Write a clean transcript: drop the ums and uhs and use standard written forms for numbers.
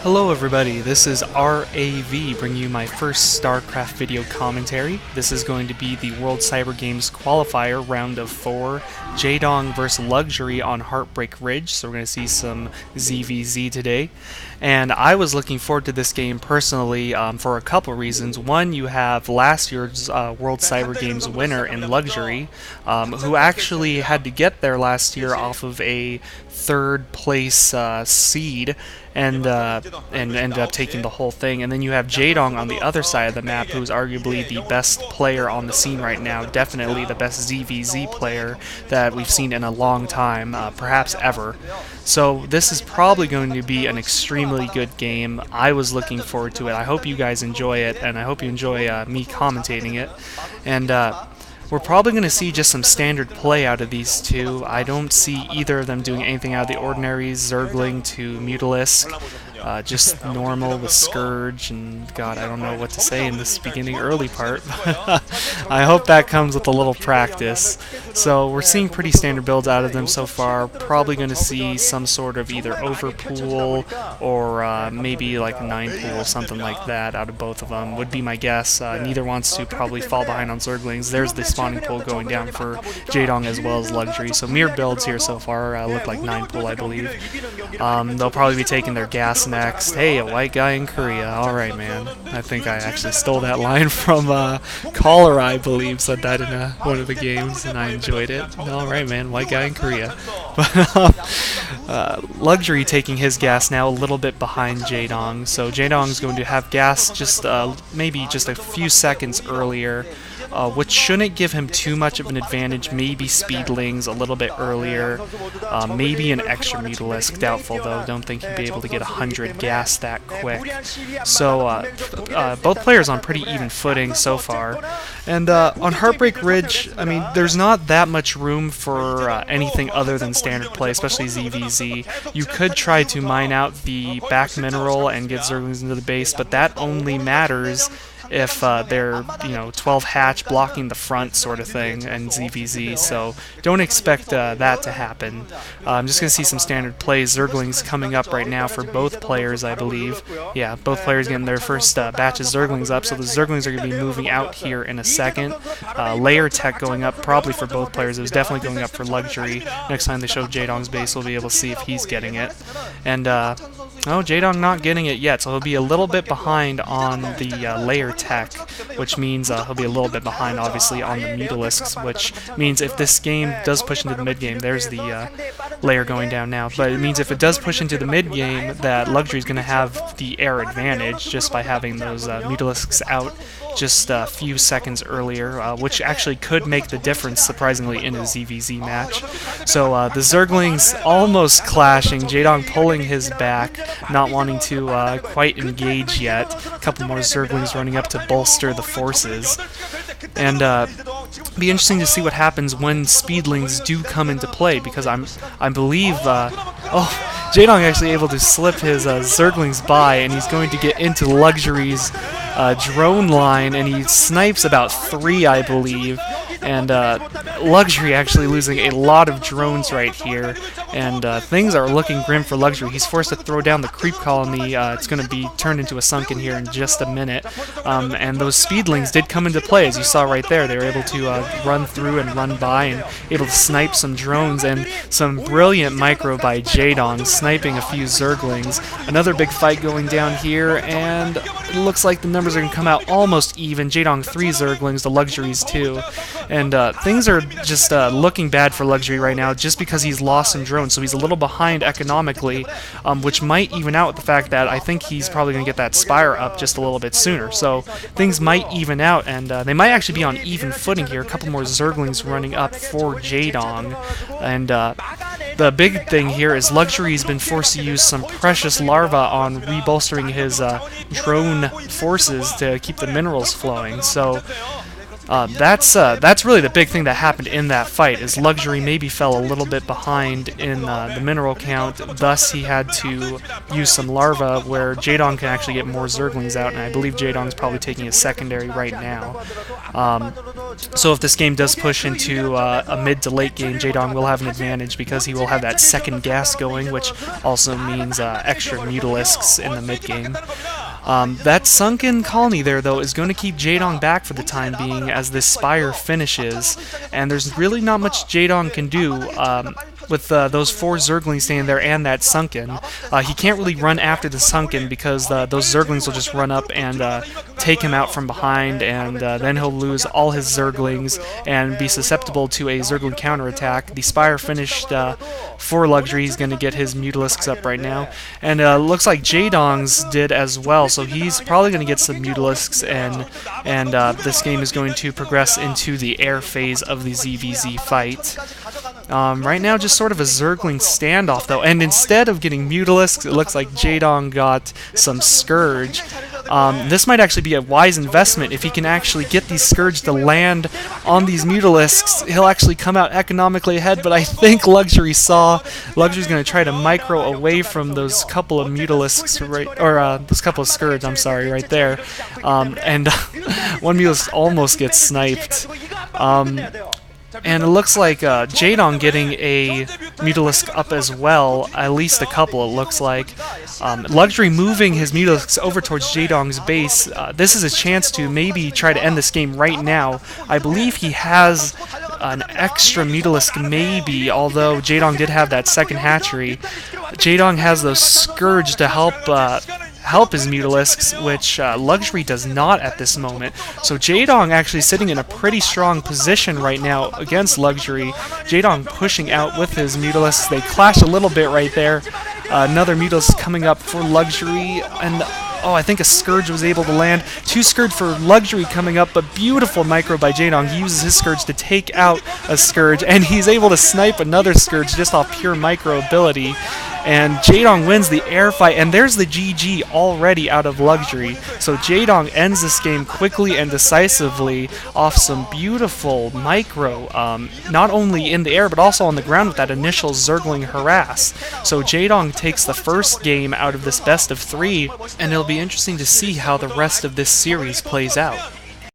Hello everybody, this is RAV bringing you my first StarCraft video commentary. This is going to be the World Cyber Games qualifier round of 4, Jaedong vs Luxury on Hearbreak Ridge, so we're going to see some ZVZ today. And I was looking forward to this game personally for a couple reasons. One, you have last year's World Cyber Games winner in Luxury, who actually had to get there last year off of a third place seed, and ended up taking the whole thing. And then you have Jaedong on the other side of the map, who's arguably the best player on the scene right now, definitely the best ZVZ player that we've seen in a long time, perhaps ever. So this is probably going to be an extremely good game. I was looking forward to it. I hope you guys enjoy it, and I hope you enjoy me commentating it. And we're probably going to see just some standard play out of these two. I don't see either of them doing anything out of the ordinary. Zergling to Mutalisk, just normal with Scourge, and God, I don't know what to say in this beginning early part. I hope that comes with a little practice. So we're seeing pretty standard builds out of them so far. Probably going to see some sort of either overpool or maybe like a 9 pool, something like that out of both of them would be my guess. Neither wants to probably fall behind on Zerglings. There's the spawning pool going down for Jaedong as well as Luxury. So mere builds here so far look like 9 pool, I believe. They'll probably be taking their gas next. Hey, a white guy in Korea. Alright, man. I think I actually stole that line from Caller, I believe, said that in one of the games, and I enjoyed it. Alright, man, white guy in Korea. But Luxury taking his gas now a little bit behind Jaedong. So Jaedong's going to have gas just maybe just a few seconds earlier, which shouldn't give him too much of an advantage. Maybe Speedlings a little bit earlier, maybe an extra Mutalisk, doubtful though. Don't think he'd be able to get 100 gas that quick. So both players on pretty even footing so far. And on Hearbreak Ridge, I mean, there's not that much room for anything other than standard play, especially ZVZ. You could try to mine out the back mineral and get Zerglings into the base, but that only matters if they're, 12 hatch blocking the front sort of thing and ZVZ, so don't expect that to happen. I'm just going to see some standard plays. Zerglings coming up right now for both players, I believe. Yeah, both players getting their first batch of Zerglings up, so the Zerglings are going to be moving out here in a second. Layer tech going up probably for both players. It was definitely going up for Luxury. Next time they show Jaedong's base, we'll be able to see if he's getting it. And, oh, Jaedong not getting it yet, so he'll be a little bit behind on the layer tech, which means he'll be a little bit behind, obviously, on the Mutalisks, which means if this game does push into the mid-game, there's the layer going down now, but it means if it does push into the mid-game, that Luxury is going to have the air advantage just by having those Mutalisks out just a few seconds earlier, which actually could make the difference, surprisingly, in a ZVZ match. So the Zerglings almost clashing, Jaedong pulling his back, not wanting to quite engage yet. A couple more Zerglings running up to bolster the forces. And be interesting to see what happens when Speedlings do come into play, because I believe Jaedong actually able to slip his Zerglings by, and he's going to get into Luxury's drone line, and he snipes about 3, I believe, and Luxury actually losing a lot of drones right here, and things are looking grim for Luxury. He's forced to throw down the creep colony. It's going to be turned into a sunken here in just a minute, and those Speedlings did come into play, as you saw right there. They were able to run through and run by and able to snipe some drones, and some brilliant micro by Jaedong, sniping a few Zerglings. Another big fight going down here, and it looks like the numbers are going to come out almost even. Jaedong 3 Zerglings, the Luxuries 2. And things are just looking bad for Luxury right now just because he's lost some drones, so he's a little behind economically, which might even out with the fact that I think he's probably going to get that Spire up just a little bit sooner. So things might even out, and they might actually be on even footing here. A couple more Zerglings running up for Jaedong. And the big thing here is Luxury's been forced to use some precious larva on rebolstering his drone forces to keep the minerals flowing. So That's really the big thing that happened in that fight, is Luxury maybe fell a little bit behind in the mineral count, thus he had to use some larva where Jaedong can actually get more Zerglings out, and I believe Jaedong's probably taking a secondary right now. So if this game does push into a mid to late game, Jaedong will have an advantage because he will have that second gas going, which also means extra Mutalisks in the mid game. That sunken colony there, though, is going to keep Jaedong back for the time being as this Spire finishes, and there's really not much Jaedong can do with those 4 Zerglings standing there and that sunken. He can't really run after the sunken because those Zerglings will just run up and take him out from behind, and then he'll lose all his Zerglings and be susceptible to a Zergling counterattack. The Spire finished for Luxury. He's going to get his Mutalisks up right now, and looks like Jaedong's did as well, so he's probably going to get some Mutalisks, and this game is going to progress into the air phase of the ZVZ fight. Right now, just sort of a Zergling standoff, though, and instead of getting Mutalisks, it looks like Jaedong got some Scourge. This might actually be a wise investment. If he can actually get these Scourge to land on these Mutalisks, he'll actually come out economically ahead, but I think Luxury's going to try to micro away from those couple of Mutalisks, those couple of Scourge, I'm sorry, right there. And one Mutalisk almost gets sniped. And it looks like Jaedong getting a Mutalisk up as well, at least a couple it looks like. Luxury moving his Mutalisks over towards Jaedong's base. This is a chance to maybe try to end this game right now. I believe he has an extra Mutalisk maybe, although Jaedong did have that second hatchery. Jaedong has those Scourge to help his Mutalisks, which Luxury does not at this moment. So Jaedong actually sitting in a pretty strong position right now against Luxury. Jaedong pushing out with his Mutalisks. They clash a little bit right there. Another Mutalisk coming up for Luxury, and oh, I think a Scourge was able to land. 2 Scourge for Luxury coming up, but beautiful micro by Jaedong. He uses his Scourge to take out a Scourge, and he's able to snipe another Scourge just off pure micro ability. And Jaedong wins the air fight, and there's the GG already out of Luxury. So Jaedong ends this game quickly and decisively off some beautiful micro, not only in the air but also on the ground with that initial Zergling harass. So Jaedong takes the first game out of this best of 3, and it'll be interesting to see how the rest of this series plays out.